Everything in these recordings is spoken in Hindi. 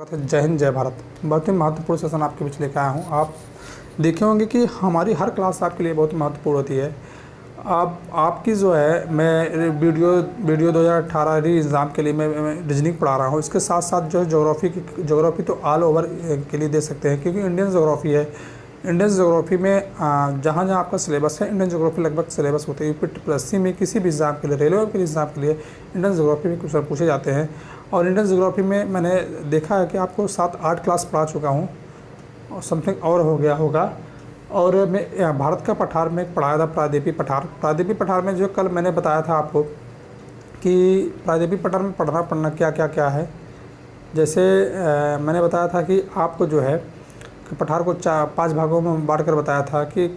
जय हिंद जय भारत। बहुत ही महत्वपूर्ण सेशन आपके बीच लेकर आया हूँ। आप देखे होंगे कि हमारी हर क्लास आपके लिए बहुत महत्वपूर्ण होती है। आपकी जो है मैं वीडियो 2018 री एग्ज़ाम के लिए मैं रीजनिंग पढ़ा रहा हूँ। इसके साथ साथ जो है जोग्राफ़ी तो ऑल ओवर के लिए दे सकते हैं, क्योंकि इंडियन जोग्राफ़ी है। इंडियन जोग्राफ़ी में जहाँ जहाँ आपका सिलेबस है, इंडियन जोग्राफ़ी लगभग सिलेबस होते हैं। यूपीएससी में किसी भी एग्ज़ाम के लिए, रेलवे के एग्ज़ाम के लिए इंडियन जोग्राफ़ी में क्वेश्चन पूछे जाते हैं। और इंडियन जोग्राफ़ी में मैंने देखा है कि आपको 7-8 क्लास पढ़ा चुका हूँ और समथिंग और हो गया होगा। और मैं भारत का पठार में पढ़ाया था, प्रायद्वीपीय पठार में जो कल मैंने बताया था आपको कि प्रायद्वीपीय पठार में पढ़ना क्या है। जैसे मैंने बताया था कि आपको जो है पठार को 5 भागों में बांट कर बताया था कि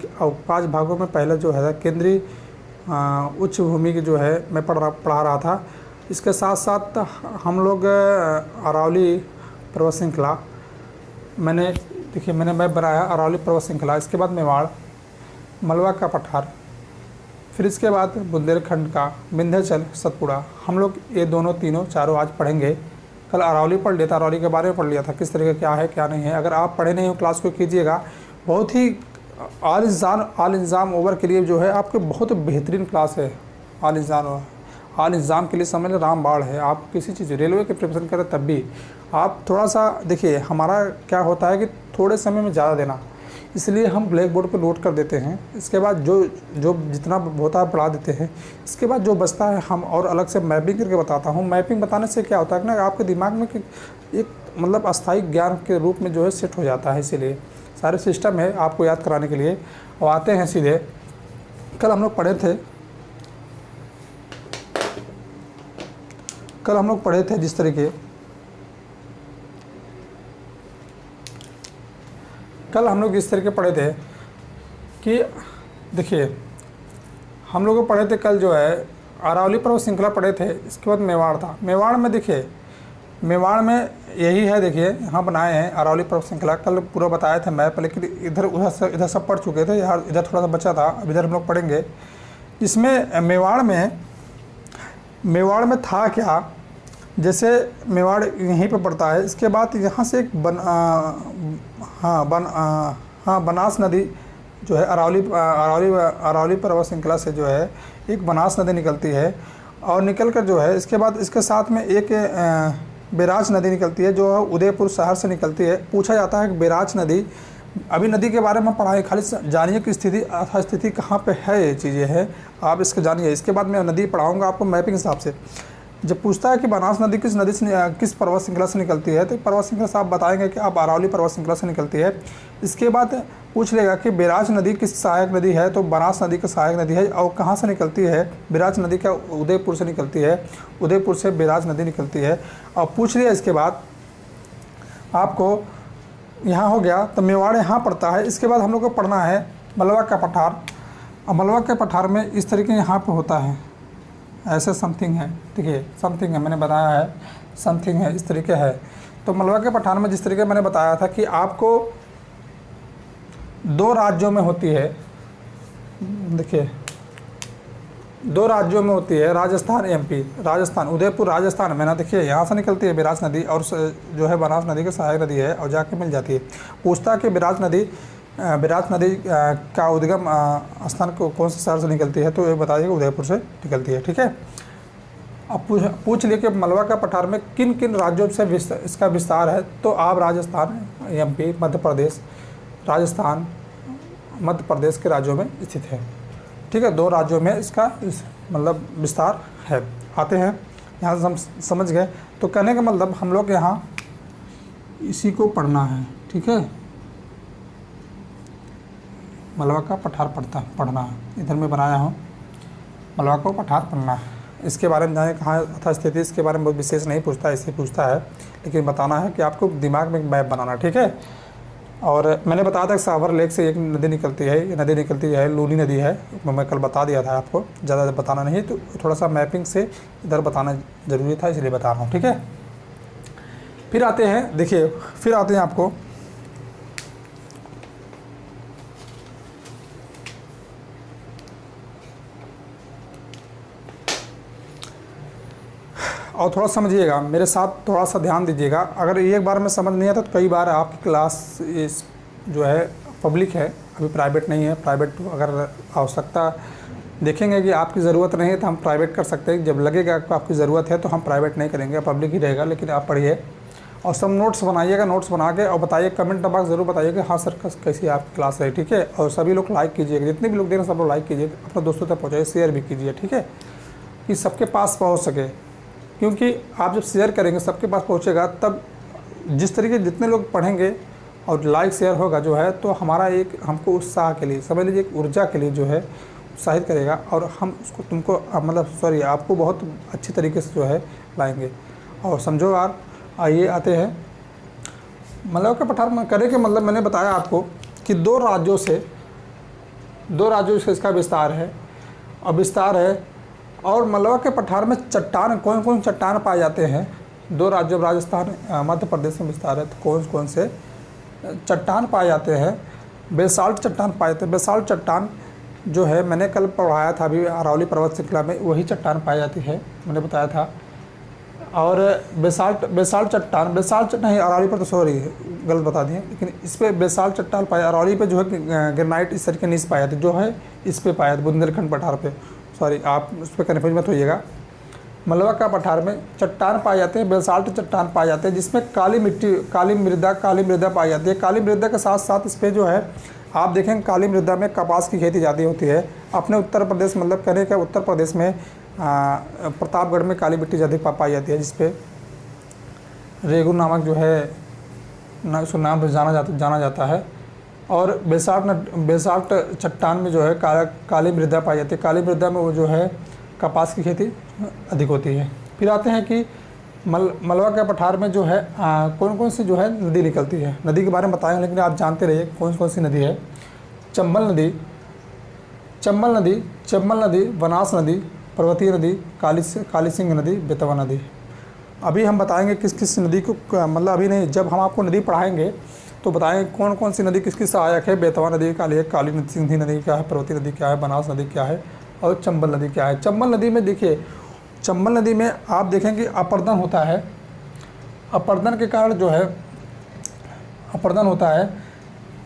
5 भागों में पहले जो है केंद्रीय उच्च भूमि की जो है मैं पढ़ा रहा था। इसके साथ साथ हम लोग अरावली पर्वत श्रृंखला मैंने बनाया अरावली पर्वत श्रृंखला। इसके बाद मेवाड़, मलवा का पठार, फिर इसके बाद बुंदेलखंड का विंध्याचल, सतपुड़ा। हम लोग ये तीनों चारों आज पढ़ेंगे। कल अरावली पढ़ लिया था, अरावली के बारे में पढ़ लिया था, किस तरह का क्या है क्या नहीं है। अगर आप पढ़े नहीं हो क्लास को कीजिएगा। बहुत ही ऑल एग्ज़ाम ओवर के लिए जो है आपके बहुत बेहतरीन क्लास है। ऑल एग्ज़ाम के लिए समझ लें रामबाण है। आप किसी चीज़ रेलवे के प्रिपरेशन करें तब भी आप थोड़ा सा देखिए, हमारा क्या होता है कि थोड़े समय में ज़्यादा देना, इसलिए हम ब्लैक बोर्ड पर नोट कर देते हैं। इसके बाद जो जितना होता है पढ़ा देते हैं। इसके बाद जो बचता है हम और अलग से मैपिंग करके बताता हूँ। मैपिंग बताने से क्या होता है ना, आपके दिमाग में एक मतलब अस्थायी ज्ञान के रूप में जो है सेट हो जाता है। इसीलिए सारे सिस्टम है आपको याद कराने के लिए। और आते हैं सीधे, कल हम लोग पढ़े थे जिस तरीके कल हम लोग इस तरीके पढ़े थे कि देखिए, हम लोग पढ़े थे कल जो है अरावली पर्वत श्रृंखला पढ़े थे। इसके बाद मेवाड़ था। मेवाड़ में देखिए, मेवाड़ में यही है, देखिए यहाँ बनाए हैं अरावली पर्वत श्रृंखला। कल पूरा बताए थे मैप, लेकिन इधर सब पढ़ चुके थे, यार इधर थोड़ा सा बचा था, अब इधर हम लोग पढ़ेंगे। इसमें मेवाड़ में था क्या, जैसे मेवाड़ यहीं पे पड़ता है। इसके बाद यहाँ से एक बनास नदी जो है अरावली पर्वत श्रृंखला से जो है एक बनास नदी निकलती है। और निकल कर जो है इसके बाद इसके साथ में एक बैराज नदी निकलती है जो उदयपुर शहर से निकलती है। पूछा जाता है कि बैराज नदी, अभी नदी के बारे में पढ़ाएं, खाली जानिए कि स्थिति कहाँ पे है, ये चीज़ें हैं आप इसके जानिए। इसके बाद मैं नदी पढ़ाऊँगा आपको मैपिंग हिसाब से। जब पूछता है कि बनास नदी किस पर्वत श्रृंखला से निकलती है, तो पर्वत श्रृंखला से आप बताएंगे कि आप अरावली पर्वत श्रृंखला से निकलती है। इसके बाद पूछ लेगा कि बैराज नदी किस सहायक नदी है, तो बनास नदी की सहायक नदी है। और कहाँ से निकलती है, बैराज नदी का उदयपुर से निकलती है, उदयपुर से बैराज नदी निकलती है। और पूछ लिया इसके बाद आपको, यहाँ हो गया तो मेवाड़ यहाँ पड़ता है। इसके बाद हम लोग को पढ़ना है मलवा का पठार। और मलवा के पठार में इस तरीके यहाँ पर होता है, ऐसे समथिंग है, देखिए समथिंग है, मैंने बताया है समथिंग है, इस तरीके है। तो मलवा के पठार में जिस तरीके मैंने बताया था कि आपको 2 राज्यों में होती है, देखिए 2 राज्यों में होती है, राजस्थान एमपी। राजस्थान उदयपुर राजस्थान में ना, देखिए यहाँ से निकलती है बैराज नदी और जो है बनास नदी की सहायक नदी है और जाके मिल जाती है। पूछता है कि बैराज नदी का उद्गम स्थान को कौन से शहर से निकलती है, तो ये बताइए उदयपुर से निकलती है। ठीक है। अब पूछ लिए कि मलवा का पठार में किन किन राज्यों से इसका विस्तार है, तो आप राजस्थान, एमपी, मध्य प्रदेश, राजस्थान मध्य प्रदेश के राज्यों में स्थित है। ठीक है, 2 राज्यों में इसका मतलब विस्तार है। आते हैं यहाँ से हम समझ गए। तो कहने का मतलब हम लोग यहाँ इसी को पढ़ना है। ठीक है, मलवा का पठार पढ़ना है। इधर में बनाया हूँ मलवा को पठार पढ़ना है। इसके बारे में जाने कहाँ था स्थिति, इसके बारे में बहुत विशेष नहीं पूछता है, इससे पूछता है, लेकिन बताना है कि आपको दिमाग में एक मैप बनाना। ठीक है। और मैंने बताया था कि सावर लेक से एक नदी निकलती है, ये नदी निकलती है लूनी नदी है। मैं कल बता दिया था आपको, ज़्यादा बताना नहीं, तो थोड़ा सा मैपिंग से इधर बताना ज़रूरी था, इसलिए बता रहा हूँ। ठीक है। फिर आते हैं, देखिए फिर आते हैं आपको और थोड़ा समझिएगा, मेरे साथ थोड़ा सा ध्यान दीजिएगा। अगर एक बार में समझ नहीं आता तो कई बार आपकी क्लास इस जो है पब्लिक है, अभी प्राइवेट नहीं है। प्राइवेट अगर आवश्यकता देखेंगे कि आपकी ज़रूरत नहीं है तो हम प्राइवेट कर सकते हैं। जब लगेगा कि आपकी ज़रूरत है तो हम प्राइवेट नहीं करेंगे, पब्लिक ही रहेगा। लेकिन आप पढ़िए और सब नोट्स बनाइएगा, नोट्स बना के और बताइए, कमेंट बॉक्स ज़रूर बताइएगा हाँ सर कैसी आपकी क्लास है, ठीक है। और सभी लोग लाइक कीजिएगा, जितने भी लोग देख रहे हैं सब लोग लाइक कीजिए, अपने दोस्तों तक पहुँचाइए, शेयर भी कीजिए, ठीक है, कि सबके पास पहुँच सके। क्योंकि आप जब शेयर करेंगे सबके पास पहुँचेगा, तब जिस तरीके जितने लोग पढ़ेंगे और लाइक शेयर होगा जो है, तो हमारा एक हमको उत्साह के लिए, समझ लीजिए एक ऊर्जा के लिए जो है उत्साहित करेगा, और हम उसको तुमको मतलब सॉरी आपको बहुत अच्छी तरीके से जो है लाएंगे। और समझो आप आइए आते हैं मलवा के पठार में करे के मतलब मैंने बताया आपको कि दो राज्यों से इसका विस्तार है और मलवा के पठार में चट्टान कौन कौन चट्टान पाए जाते हैं। दो राज्यों राजस्थान मध्य प्रदेश में विस्तार है, तो कौन कौन से चट्टान पाए जाते हैं। बेसाल्ट चट्टान पाए जाते हैं। बेसाल्ट चट्टान जो है मैंने कल पढ़ाया था अभी अरावली पर्वत श्रृंखला में, वही चट्टान पाई जाती है, मैंने बताया था। और बेसाल्ट चट्टान नहीं, अरावली पर तो सॉरी गलत बता दिए, लेकिन इस पर बेसाल्ट चट्टान पाए। अरावली पे जो है ग्रेनाइट इस तरीके नीचे पाया जाती है, जो है इस पे पाया जाता है बुंदेलखंड पठार पे, सॉरी आप उस पर कन्फ्यूज मत होइएगा। मलवा का पठार में चट्टान पाए जाते हैं, बेसाल्ट चट्टान पाए जाते हैं, जिसमें काली मृदा पाई जाती है। काली मृदा के साथ साथ इस पर जो है आप देखेंगे काली मृदा में कपास की खेती ज़्यादा होती है। अपने उत्तर प्रदेश मतलब कहने का उत्तर प्रदेश में प्रतापगढ़ में काली मिट्टी ज़्यादा पाई जाती है, जिसपे रेगू नामक जो है उसको नाम पर जाना जाता है। और बेसाल्ट चट्टान में जो है काली मृदा पाई जाती है। काली मृदा में वो जो है कपास की खेती अधिक होती है। फिर आते हैं कि मलवा के पठार में जो है कौन कौन सी जो है नदी निकलती है। नदी के बारे में बताएंगे, लेकिन आप जानते रहिए कौन कौन सी नदी है। चंबल नदी, बनास नदी, पर्वतीय नदी, काली सिंह नदी, बेतवा नदी। अभी हम बताएंगे किस किस नदी को, मतलब अभी नहीं, जब हम आपको नदी पढ़ाएंगे तो बताएंगे कौन कौन सी नदी किसकी सहायक है। बेतवा नदी काली सिंह नदी क्या है, पर्वतीय नदी क्या है, बनास नदी क्या है और चंबल नदी क्या है। चंबल नदी में देखिए, चंबल नदी में आप देखेंगे अपर्दन होता है। अपर्दन के कारण जो है अपर्दन होता है।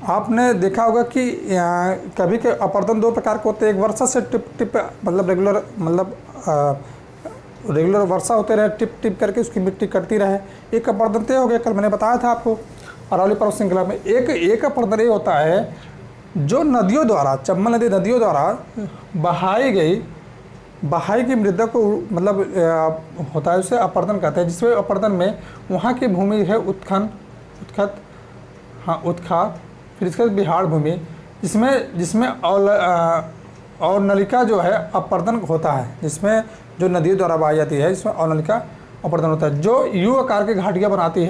आपने देखा होगा कि कभी के अपर्दन दो प्रकार के होते हैं। एक वर्षा से टिप मतलब रेगुलर वर्षा होते रहे, टिप करके उसकी मिट्टी कटती रहे, एक अपर्दन तय हो गया। कल मैंने बताया था आपको अरावली पर्वत श्रृंखला में। एक अपर्दन ये होता है जो नदियों द्वारा, चंबल नदी नदियों द्वारा बहाई की मृदा को मतलब होता है, उसे अपर्दन कहते हैं। जिसमें अपर्दन में वहाँ की भूमि है उत्खत, फिर इसके बाद बिहार भूमि, जिसमें और नलिका जो है अपर्दन होता है, जिसमें जो नदियों द्वारा बहाई जाती है, इसमें और नलिका अपर्दन होता है। जो यू आकार की घाटियाँ बनाती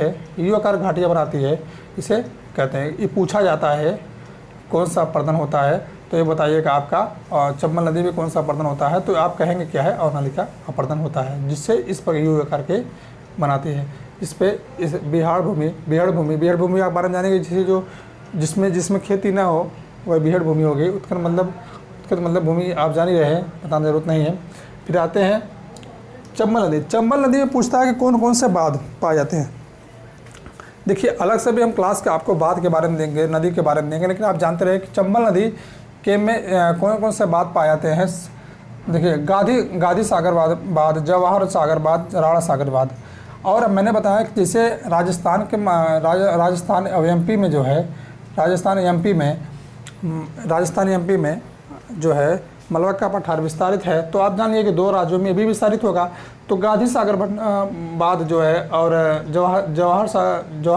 है, इसे कहते हैं। ये पूछा जाता है कौन सा अपर्दन होता है, तो ये बताइएगा आपका। और चंबल नदी में कौन सा अपर्दन होता है, तो आप कहेंगे क्या है, और नलिका अपर्दन होता है, जिससे इस पर यू आकार के बनाती है। इस बिहार भूमि आप बारे में जानेंगे, जिसमें खेती ना हो वह बिहार भूमि हो गई। उत्खनन मतलब भूमि आप जान ही रहे हैं, बताने ज़रूरत नहीं है। फिर आते हैं चंबल नदी में पूछता है कि कौन कौन से बाँध पाए जाते हैं। देखिए अलग से भी हम क्लास के आपको बाँध के बारे में देंगे, नदी के बारे में देंगे, लेकिन आप जानते रहे कि चंबल नदी के में कौन कौन से बाँध पाए जाते हैं। देखिए गाधी सागर बाँध, जवाहर सागर बाँध, राणा सागर बाँध। और मैंने बताया कि जैसे राजस्थान एमपी में जो है, राजस्थान एमपी में जो है मलवा का पठार विस्तारित है, तो आप जानिए कि दो राज्यों में भी विस्तारित होगा। तो गाधी सागर बाँध जो है और जवाहर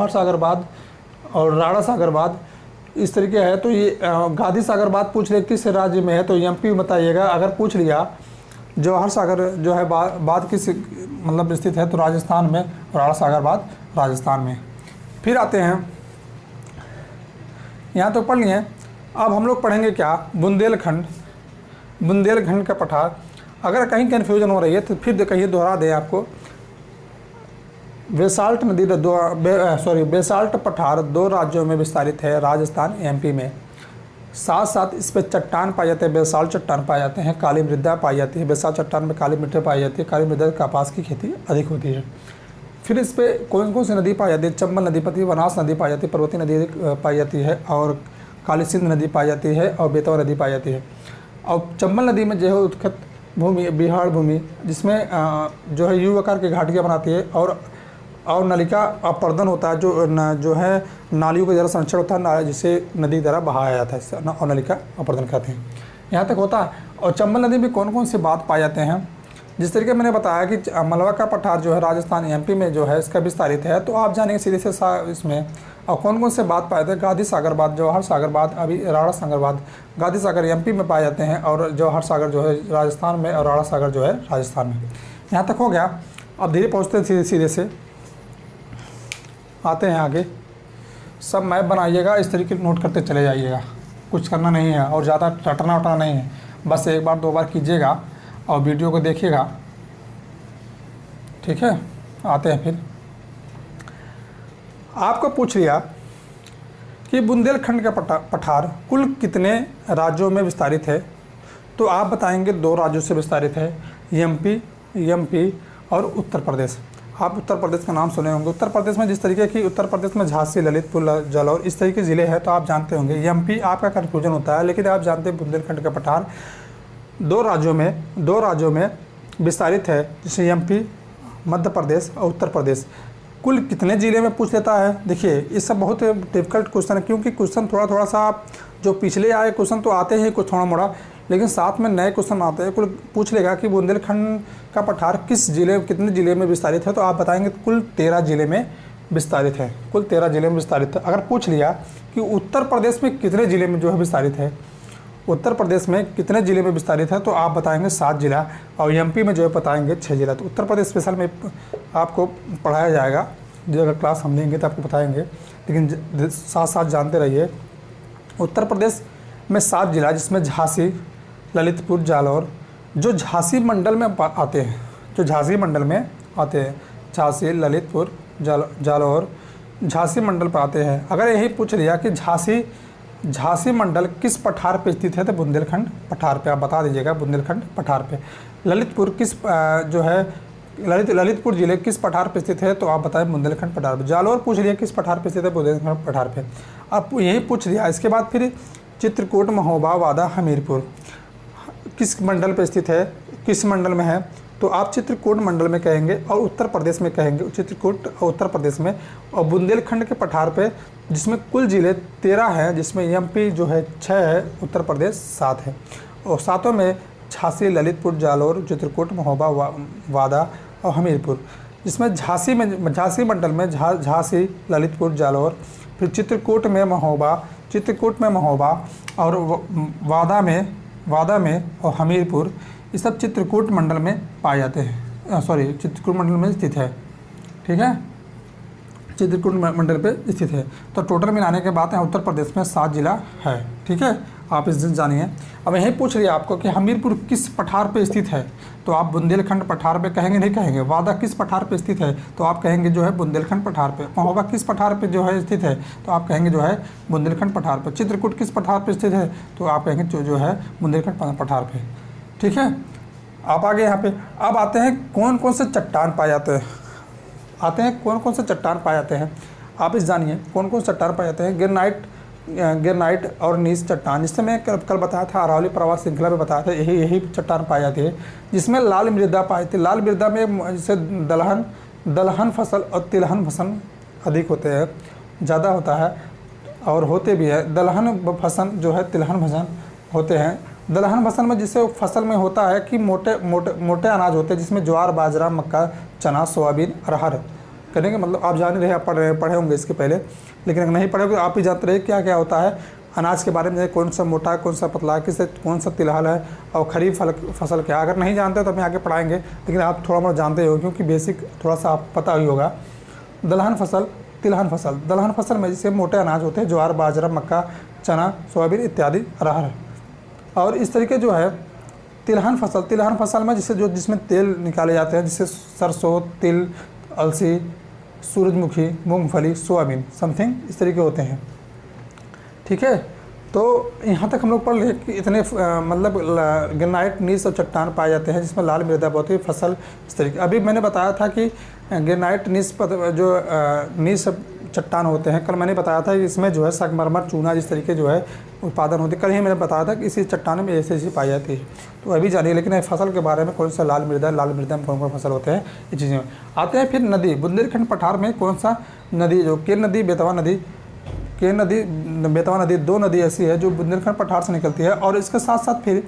सागर बाँध और राणा सागर बाँध इस तरीके है। तो ये गाधी सागर बाँध पूछ ले किस राज्य में है, तो एमपी बताइएगा। अगर पूछ लिया जवाहर सागर जो है बाँध किस मतलब स्थित है, तो राजस्थान में, और राणा सागर बाँध राजस्थान में। फिर आते हैं, यहाँ तो पढ़ लिए। अब हम लोग पढ़ेंगे क्या, बुंदेलखंड का पठार। अगर कहीं कन्फ्यूजन हो रही है तो फिर कहीं दोहरा दें आपको। बेसाल्ट पठार दो राज्यों में विस्तारित है, राजस्थान एमपी में। साथ साथ इस पर चट्टान पाए जाते हैं, बेसाल चट्टान पाए जाते हैं, काली मृदा पाई जाती है। बेसाल चट्टान में काली मिट्टी पाई जाती है, काली मृदा कपास की खेती अधिक होती है। फिर इस पर कौन कौन सी नदी पाई जाती है? चंबल नदी पाई, बनास नदी पाई जाती है, पर्वतीय नदी पाई जाती है, और काली सिंध नदी पाई जाती है, और बेतवा नदी पाई जाती है। और चंबल नदी में जो है उत्खत भूमि, बिहार भूमि, जिसमें जो है यू आकार की घाटियाँ बनाती है, और नलिका अपर्दन होता है, जो है नालियों का जरा संरक्षण होता है, जिसे नदी द्वारा बहाया जाता है, और नलिका अपर्दन कहते हैं। यहाँ तक होता है। और चंबल नदी में कौन कौन से बात पाए जाते हैं? जिस तरीके मैंने बताया कि मलवा का पठार जो है राजस्थान एमपी में जो है इसका विस्तारित है, तो आप जानेंगे सीधे से इसमें। और कौन कौन से बात पाए थे? गांधी सागर बात, जवाहर सागर बात, अभी राणा सागर बात। गांधी सागर एमपी में पाए जाते हैं, और जवाहर सागर जो है राजस्थान में, और राणा सागर जो है राजस्थान में। यहाँ तक हो गया। अब धीरे पहुँचते हैं सीधे से आते हैं आगे। सब मैप बनाइएगा, इस तरीके नोट करते चले जाइएगा, कुछ करना नहीं है और ज़्यादा रटना उटना नहीं है, बस एक बार दो बार कीजिएगा और वीडियो को देखिएगा, ठीक है। आते हैं फिर। आपको पूछ लिया कि बुंदेलखंड का पठार कुल कितने राज्यों में विस्तारित है, तो आप बताएंगे 2 राज्यों से विस्तारित है, एमपी और उत्तर प्रदेश। आप उत्तर प्रदेश का नाम सुने होंगे। उत्तर प्रदेश में जिस तरीके की उत्तर प्रदेश में झांसी, ललितपुर, जालौर इस तरीके ज़िले हैं, तो आप जानते होंगे। एमपी आपका कन्फ्यूजन होता है, लेकिन आप जानते हैं बुंदेलखंड का पठार 2 राज्यों में विस्तारित है, जैसे एमपी, मध्य प्रदेश और उत्तर प्रदेश। कुल कितने ज़िले में पूछ लेता है? देखिए ये सब बहुत डिफ़िकल्ट क्वेश्चन है, क्योंकि क्वेश्चन थोड़ा सा जो पिछले आए क्वेश्चन तो आते हैं कुछ थोड़ा मोड़ा, लेकिन साथ में नए क्वेश्चन आते हैं। कुल पूछ लेगा कि बुंदेलखंड का पठार कितने ज़िले में विस्तारित है, तो आप बताएंगे कुल 13 ज़िले में विस्तारित है, कुल 13 ज़िले में विस्तारित है। अगर पूछ लिया कि उत्तर प्रदेश में कितने ज़िले में जो है विस्तारित है, उत्तर प्रदेश में कितने ज़िले में विस्तारित है, तो आप बताएंगे 7 जिला, और एमपी में जो है बताएंगे 6 जिला। तो उत्तर प्रदेश स्पेशल में आपको पढ़ाया जाएगा, जो अगर क्लास हम लेंगे तो आपको बताएंगे, लेकिन साथ साथ जानते रहिए। उत्तर प्रदेश में 7 जिला, जिसमें झांसी, ललितपुर, जालौर, जो झांसी मंडल में आते हैं, झांसी, ललितपुर, जालौर झांसी मंडल पर आते हैं। अगर यही पूछ लिया कि झांसी मंडल किस पठार पे स्थित है, तो बुंदेलखंड पठार पे आप बता दीजिएगा, बुंदेलखंड पठार पे। ललितपुर ललितपुर जिले किस पठार पे स्थित है, तो आप बताएं बुंदेलखंड पठार पे। जालौर पूछ लिया किस पठार पे स्थित है, बुंदेलखंड पठार पे। अब यही पूछ लिया। इसके बाद फिर चित्रकूट, महोबा, वादा, हमीरपुर किस मंडल पे स्थित है, किस मंडल में है, तो आप चित्रकूट मंडल में कहेंगे, और उत्तर प्रदेश में कहेंगे चित्रकूट और उत्तर प्रदेश में। और बुंदेलखंड के पठार पे, जिसमें कुल ज़िले 13 हैं, जिसमें एमपी जो है 6 है, उत्तर प्रदेश 7 है, और 7 में झांसी, ललितपुर, जालौर, चित्रकूट, महोबा, वादा और हमीरपुर। जिसमें झांसी मंडल में झांसी, ललितपुर, जालौर, फिर चित्रकूट में महोबा और वादा में और हमीरपुर, ये सब चित्रकूट मंडल में पाए जाते हैं, चित्रकूट मंडल में स्थित है, ठीक है, चित्रकूट मंडल पे स्थित है। तो टोटल मिलाने के बाद उत्तर प्रदेश में 7 जिला है, ठीक है। आप इस दिन जानिए। अब यही पूछ रही है आपको कि हमीरपुर किस पठार पे स्थित है, तो आप बुंदेलखंड पठार पे कहेंगे, नहीं कहेंगे। वादा किस पठार पे स्थित है, तो आप कहेंगे जो है बुंदेलखंड पठार पे। महोबा किस पठार पे जो है स्थित है, तो आप कहेंगे जो है बुंदेलखंड पठार पे। चित्रकूट किस पठार पे स्थित है, तो आप कहेंगे जो है बुंदेलखंड पठार पे, ठीक है। आप आगे यहाँ पे अब आते हैं कौन कौन से चट्टान पाए जाते हैं, आप इस जानिए कौन कौन से चट्टान पाए जाते हैं। गिरनाइट और नीस चट्टान, जिससे मैं कल बताया था, अरावली प्रवास श्रृंखला में बताया था, यही चट्टान पाई जाती है। जिसमें लाल मृदा पाई थी, लाल मृदा में जैसे दलहन फसल और तिलहन फसल अधिक होते हैं, ज़्यादा होता है, और होते भी है। दलहन फसल जो है तिलहन फसल होते हैं। दलहन फसल में जिससे फसल में होता है कि मोटे अनाज होते हैं, जिसमें ज्वार, बाजरा, मक्का, चना, सोयाबीन, अरहर करेंगे। मतलब आप जान रहे, आप पढ़े होंगे इसके पहले, लेकिन अगर नहीं पढ़े तो आप ही जानते रहे क्या क्या होता है अनाज के बारे में, कौन सा मोटा है, कौन सा पतला है, किससे कौन सा तिलहन है, और खरीफ फसल क्या। अगर नहीं जानते तो हमें आगे पढ़ाएंगे, लेकिन आप थोड़ा बहुत जानते हो, क्योंकि बेसिक थोड़ा सा आप पता ही होगा। दलहन फसल, तिलहन फसल। दलहन फसल में जिससे मोटे अनाज होते हैं, ज्वार, बाजरा, मक्का, चना, सोयाबीन इत्यादि, अरहर। और इस तरीके जो है तिलहन फसल में जिसमें तेल निकाले जाते हैं, जिससे सरसों, तिल, अलसी, सूरजमुखी, मूंगफली, सोयाबीन समथिंग इस तरीके होते हैं, ठीक है। तो यहाँ तक हम लोग पढ़ लिए कि इतने मतलब ग्रेनाइट नीस और चट्टान पाए जाते हैं जिसमें लाल मृदा बहुत ही फसल इस तरीके। अभी मैंने बताया था कि ग्रेनाइट नीस जो नीस चट्टान होते हैं, कल मैंने बताया था कि इसमें जो है संगमरमर चूना जिस तरीके जो है उत्पादन होते, कल ही मैंने बताया था कि इसी चट्टान में ऐसी ऐसी पाई जाती है। तो अभी जानिए, लेकिन फसल के बारे में कौन सा लाल मृदा में कौन कौन फसल होते हैं, ये चीज़ें आते हैं। फिर नदी, बुंदेलखंड पठार में कौन सा नदी, जो केन नदी, बेतवा नदी, केन नदी, बेतवा नदी, दो नदी ऐसी है जो बुंदेलखंड पठार से निकलती है। और इसके साथ साथ फिर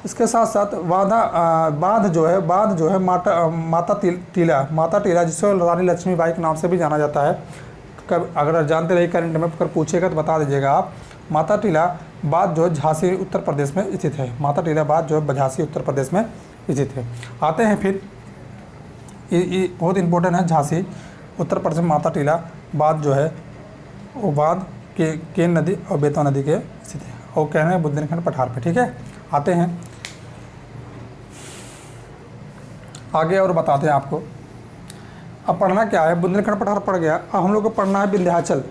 इसके साथ साथ बांध जो है माता टीला जिसको रानी लक्ष्मीबाई के नाम से भी जाना जाता है। अगर जानते रहिए करंट में अगर पूछेगा तो बता दीजिएगा आप। माता टीला बांध जो है झांसी उत्तर प्रदेश में स्थित है। माता टीला बांध जो है झांसी उत्तर प्रदेश में स्थित है। आते हैं फिर, ये बहुत इंपॉर्टेंट है, झांसी उत्तर प्रदेश में माता टीला बांध जो है वो बांध केन नदी और बेतवा नदी के स्थित है और कह रहे हैं बुंदेलखंड पठार पे। ठीक है, आते हैं आगे और बताते हैं आपको। अब पढ़ना क्या है, बुंदेलखंड पठार पढ़ गया, अब हम लोग को पढ़ना है विंध्याचल।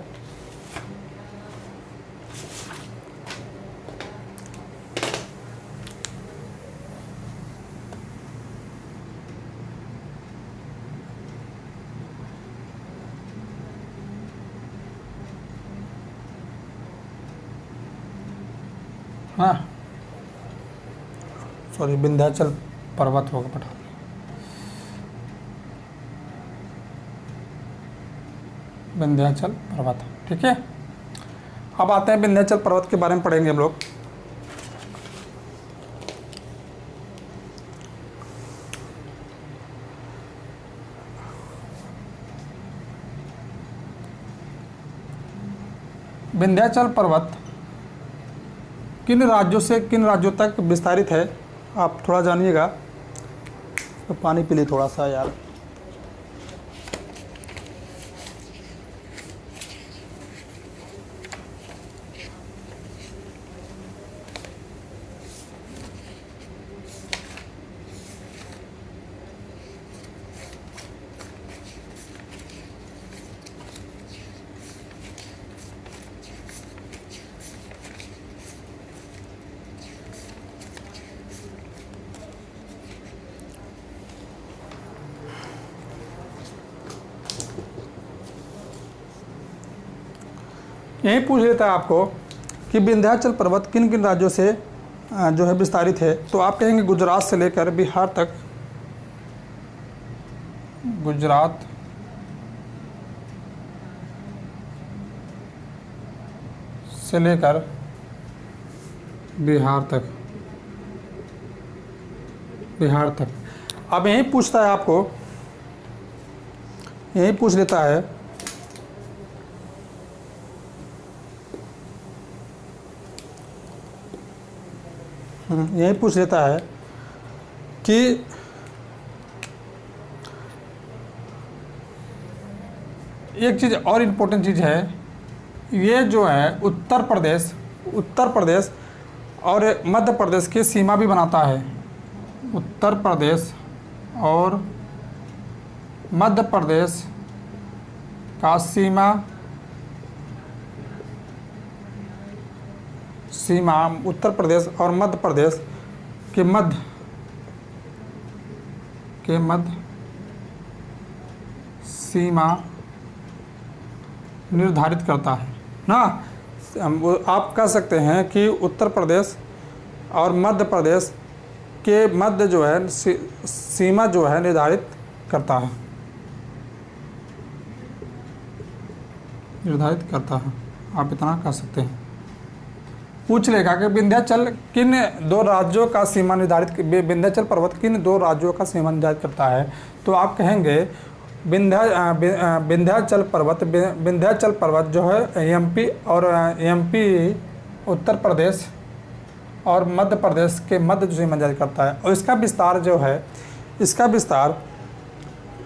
हाँ सॉरी, विंध्याचल पर्वत होगा पठार। विंध्याचल पर्वत, ठीक है। अब आते हैं विंध्याचल पर्वत के बारे में पढ़ेंगे हम लोग। विंध्याचल पर्वत किन राज्यों तक विस्तारित है, आप थोड़ा जानिएगा। तो पानी पी ली थोड़ा सा यार। यही पूछ लेता है आपको कि विंध्याचल पर्वत किन किन राज्यों से जो है विस्तारित है। तो आप कहेंगे गुजरात से लेकर बिहार तक, गुजरात से लेकर बिहार तक। अब यही पूछता है आपको, यही पूछ लेता है कि एक चीज़ और इम्पोर्टेंट चीज़ है, ये जो है उत्तर प्रदेश और मध्य प्रदेश की सीमा भी बनाता है। उत्तर प्रदेश और मध्य प्रदेश का सीमा उत्तर प्रदेश और मध्य प्रदेश के मध्य सीमा निर्धारित करता है ना। आप कह सकते हैं कि उत्तर प्रदेश और मध्य प्रदेश के मध्य जो है सीमा जो है निर्धारित करता है, आप इतना कह सकते हैं। पूछ लेगा कि विंध्याचल किन दो राज्यों का सीमा निर्धारित, विंध्याचल पर्वत किन दो राज्यों का सीमा निर्धारित करता है। तो आप कहेंगे विंध्याचल पर्वत जो है एमपी उत्तर प्रदेश और मध्य प्रदेश के मध्य जो सीमा निर्धारित करता है। और इसका विस्तार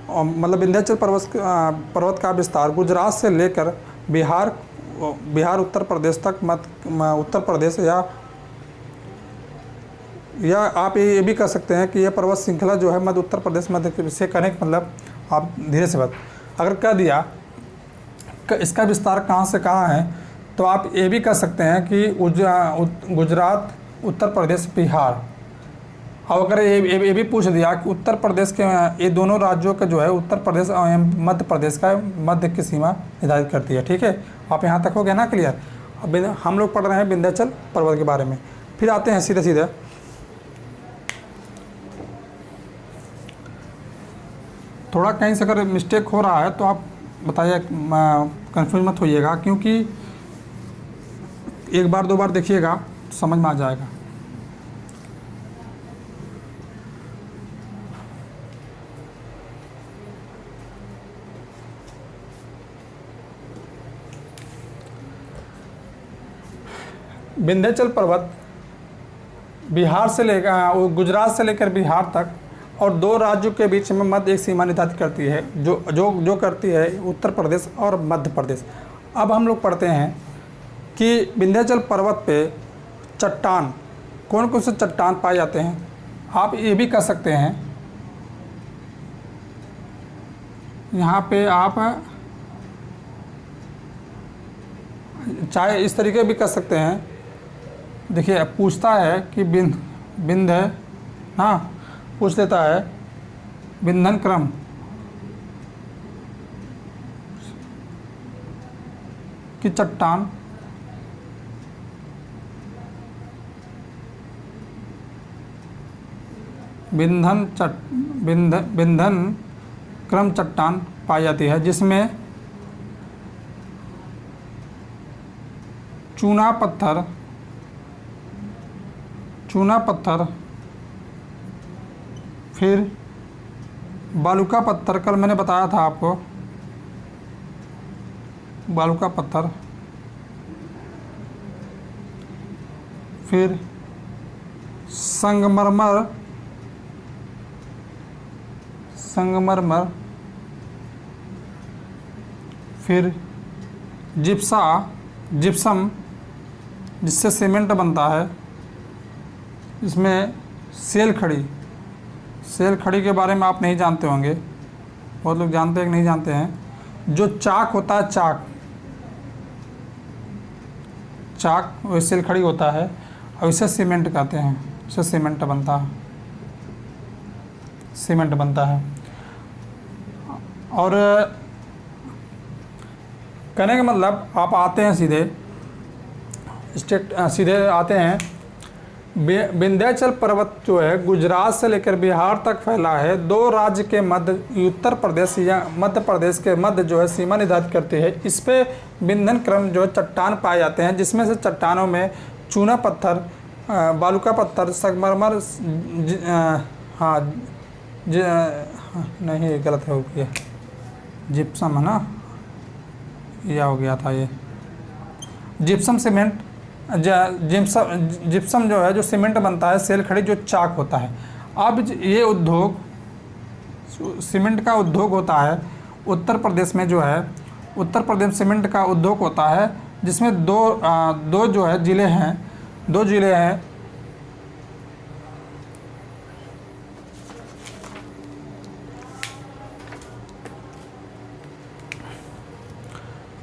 मतलब विंध्याचल पर्वत का विस्तार गुजरात से लेकर बिहार उत्तर प्रदेश तक, उत्तर प्रदेश या आप ये भी कह सकते हैं कि यह पर्वत श्रृंखला जो है मध्य उत्तर प्रदेश मध्य से कहने का मतलब, आप धीरे से बात अगर कह दिया इसका विस्तार कहाँ से कहाँ है, तो आप ये भी कह सकते हैं कि गुजरात, उत्तर प्रदेश, बिहार। और अगर ये भी पूछ दिया कि उत्तर प्रदेश के ये दोनों राज्यों का जो है उत्तर प्रदेश और मध्य प्रदेश का मध्य की सीमा निर्धारित करती है। ठीक है, आप यहाँ तक हो गया ना क्लियर। अब हम लोग पढ़ रहे हैं विंध्याचल पर्वत के बारे में। फिर आते हैं सीधे सीधे थोड़ा कहीं से अगर मिस्टेक हो रहा है तो आप बताइए, कंफ्यूज मत होइएगा, क्योंकि एक बार दो बार देखिएगा तो समझ में आ जाएगा। विंध्याचल पर्वत बिहार से लेकर गुजरात से लेकर बिहार तक और दो राज्यों के बीच में मध्य एक सीमा निर्धारित करती है, जो करती है उत्तर प्रदेश और मध्य प्रदेश। अब हम लोग पढ़ते हैं कि विंध्याचल पर्वत पे चट्टान, कौन कौन से चट्टान पाए जाते हैं। आप ये भी कह सकते हैं, यहाँ पे आप चाहे इस तरीके भी कर सकते हैं। देखिए पूछता है कि बिंद है, हाँ पूछ लेता है विंधन क्रम, की चट्टान विंधन क्रम चट्टान पाई जाती है, जिसमें चूना पत्थर, फिर बालूका पत्थर, कल मैंने बताया था आपको, बालूका पत्थर, फिर संगमरमर, फिर जिप्सम जिससे सीमेंट बनता है, इसमें सेल खड़ी के बारे में आप नहीं जानते होंगे, बहुत लोग जानते हैं कि नहीं जानते हैं। जो चाक होता है, चाक वो सेल खड़ी होता है और इसे सीमेंट कहते हैं, इससे सीमेंट बनता है। और कहने का मतलब आप आते हैं सीधे आते हैं। विंध्याचल पर्वत जो है गुजरात से लेकर बिहार तक फैला है, दो राज्य के मध्य उत्तर प्रदेश या मध्य प्रदेश के मध्य जो है सीमा निर्धारित करती है। इस पे विंधन क्रम जो है चट्टान पाए जाते हैं, जिसमें से चट्टानों में चूना पत्थर, बालूका पत्थर, संगमरमर, नहीं गलत हो गया, जिप्सम है ना, यह हो गया था ये जिप्सम सीमेंट। जिप्सम जो है जो सीमेंट बनता है, सेल खड़ी जो चाक होता है। अब ये उद्योग सीमेंट का उद्योग होता है उत्तर प्रदेश में, जो है उत्तर प्रदेश सीमेंट का उद्योग होता है, जिसमें दो जो है ज़िले हैं,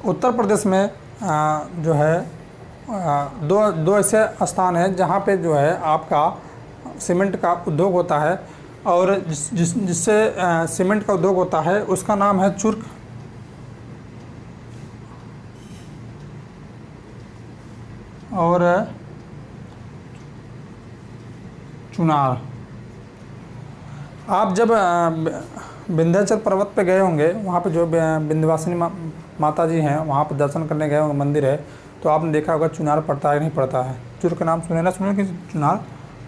उत्तर प्रदेश में जो है दो ऐसे स्थान हैं जहाँ पे जो है आपका सीमेंट का उद्योग होता है, और जिससे सीमेंट का उद्योग होता है उसका नाम है चुर्क और चुनार। आप जब विंध्याचल पर्वत पे गए होंगे, वहाँ पे जो विंध्यवासिनी माता जी हैं, वहाँ पर दर्शन करने गए होंगे, मंदिर है, तो आपने देखा होगा चुनार पड़ता है नहीं पड़ता है। चुर का नाम सुने कि चुनार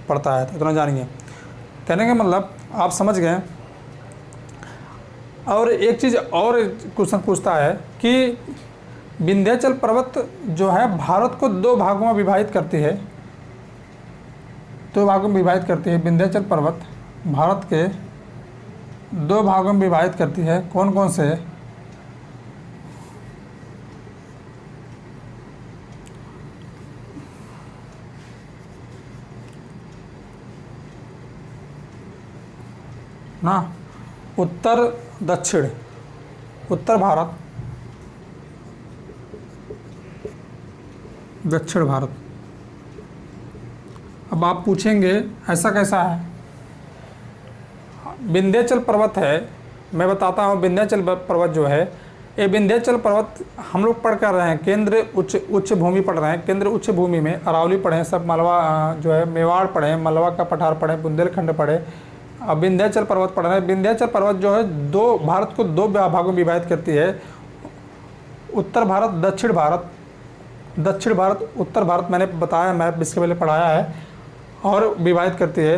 पड़ता है, तो इतना जानिए। कहने का मतलब आप समझ गए। और एक चीज़ और क्वेश्चन पूछता है कि विंध्याचल पर्वत जो है भारत को दो भागों में विभाजित करती है, विंध्याचल पर्वत भारत के दो भागों में विभाजित करती है। कौन कौन से? ना उत्तर दक्षिण, उत्तर भारत, दक्षिण भारत। अब आप पूछेंगे ऐसा कैसा है? विंध्याचल पर्वत है, मैं बताता हूँ। विंध्याचल पर्वत जो है, ये विंध्याचल पर्वत हम लोग पढ़ कर रहे हैं, केंद्र उच्च भूमि पढ़ रहे हैं। केंद्र उच्च भूमि में अरावली पढ़े, सब मलवा जो है मेवाड़ पढ़े, मलवा का पठार पढ़े, बुंदेलखंड पढ़े। अब विंध्याचल पर्वत पढ़ रहे हैं। विंध्याचल पर्वत जो है भारत को दो भागों में विभाजित करती है, उत्तर भारत, दक्षिण भारत। दक्षिण भारत, उत्तर भारत मैंने बताया, मैप इसके पहले पढ़ाया है, और विभाजित करती है।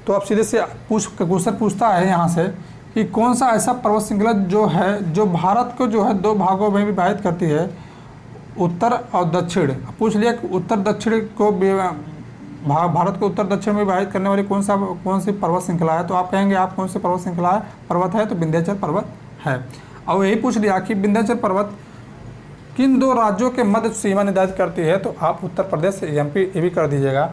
तो अब सीधे से क्वेश्चन पूछता है यहाँ से कि कौन सा ऐसा पर्वत श्रृंखला जो है जो भारत को जो है दो भागों में विभाजित करती है, उत्तर और दक्षिण। पूछ लिया कि उत्तर दक्षिण को भारत को उत्तर दक्षिण में विभाजित करने वाली कौन सी पर्वत श्रृंखला है, तो आप कहेंगे आप कौन सी पर्वत श्रृंखला है, पर्वत है, तो विंध्याचल पर्वत है। और यही पूछ लिया कि विंध्याचल पर्वत किन दो राज्यों के मध्य सीमा निर्धारित करती है, तो आप उत्तर प्रदेश, एमपी ये भी कर दीजिएगा।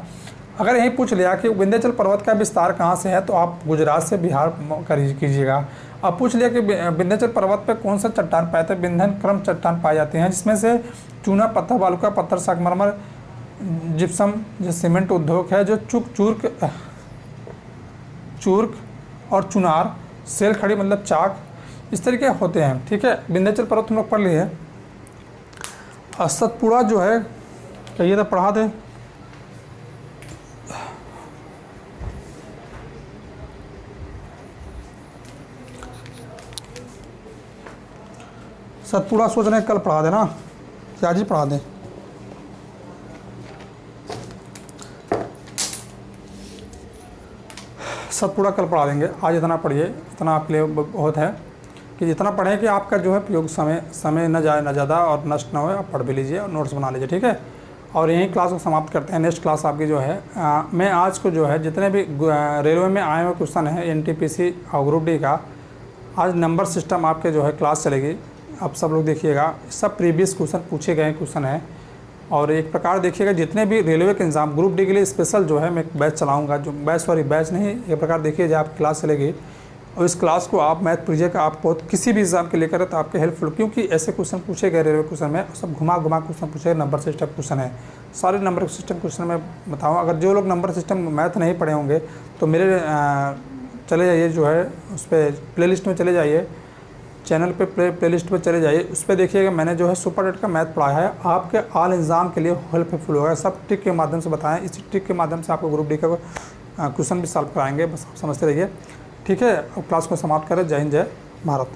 अगर यही पूछ लिया कि विंध्याचल पर्वत का विस्तार कहाँ से है, तो आप गुजरात से बिहार कीजिएगा। अब पूछ लिया कि विंध्याचल पर्वत पर कौन सा चट्टान पाए थे, विंध्यन क्रम चट्टान पाए जाते हैं, जिसमें से चूना पत्थर, बालुका पत्थर, संगमरमर, जिप्सम, जो सीमेंट उद्योग है, जो चूर्क और चुनार, सेल खड़ी मतलब चाक, इस तरीके होते हैं। ठीक है, विंध्याचल पर्वत हम लोग पढ़ लिए। सतपुड़ा जो है, कहिए तो पढ़ा दे। सतपुड़ा सोच रहे हैं कल पढ़ा देना, आज ही पढ़ा दें। सतपुड़ा कल पढ़ा देंगे, आज इतना पढ़िए, इतना आपके लिए बहुत है कि जितना पढ़ें कि आपका जो है प्रयोग समय न जाए, न ज़्यादा और नष्ट ना हो। आप पढ़ भी लीजिए और नोट्स बना लीजिए। ठीक है, और यहीं क्लास को समाप्त करते हैं। नेक्स्ट क्लास आपकी जो है मैं आज को जो है जितने भी रेलवे में आए हुए क्वेश्चन हैं, एनटीपीसी और ग्रुप डी का, आज नंबर सिस्टम आपके जो है क्लास चलेगी। आप सब लोग देखिएगा, सब प्रीवियस क्वेश्चन पूछे गए क्वेश्चन हैं। और एक प्रकार देखिएगा जितने भी रेलवे के एग्ज़ाम ग्रुप डी के लिए स्पेशल जो है मैं बैच चलाऊंगा, जो बैच नहीं, एक प्रकार देखिए जो आप क्लास चलेगी, और इस क्लास को आप मैथ पढ़िएगा। आप बहुत किसी भी एग्जाम के लेकर तो आपके हेल्पफुल, क्योंकि ऐसे क्वेश्चन पूछे गए रेलवे क्वेश्चन में, सब घुमा क्वेश्चन पूछे गए, नंबर सिस्टम क्वेश्चन है, सारे नंबर सिस्टम क्वेश्चन में बताऊँ। अगर जो लोग नंबर सिस्टम मैथ नहीं पढ़े होंगे तो मेरे चले जाइए, जो है उस पर प्लेलिस्ट में चले जाइए, चैनल पे प्लेलिस्ट पे चले जाइए, उस पर देखिएगा मैंने जो है सुपर टेट का मैथ पढ़ाया है, आपके ऑल एग्ज़ाम के लिए हेल्पफुल होगा। सब ट्रिक के माध्यम से बताएं, इसी ट्रिक के माध्यम से आपको ग्रुप डी का क्वेश्चन भी सॉल्व कराएंगे, बस आप समझते रहिए। ठीक है, अब क्लास को समाप्त करें। जय हिंद, जय भारत।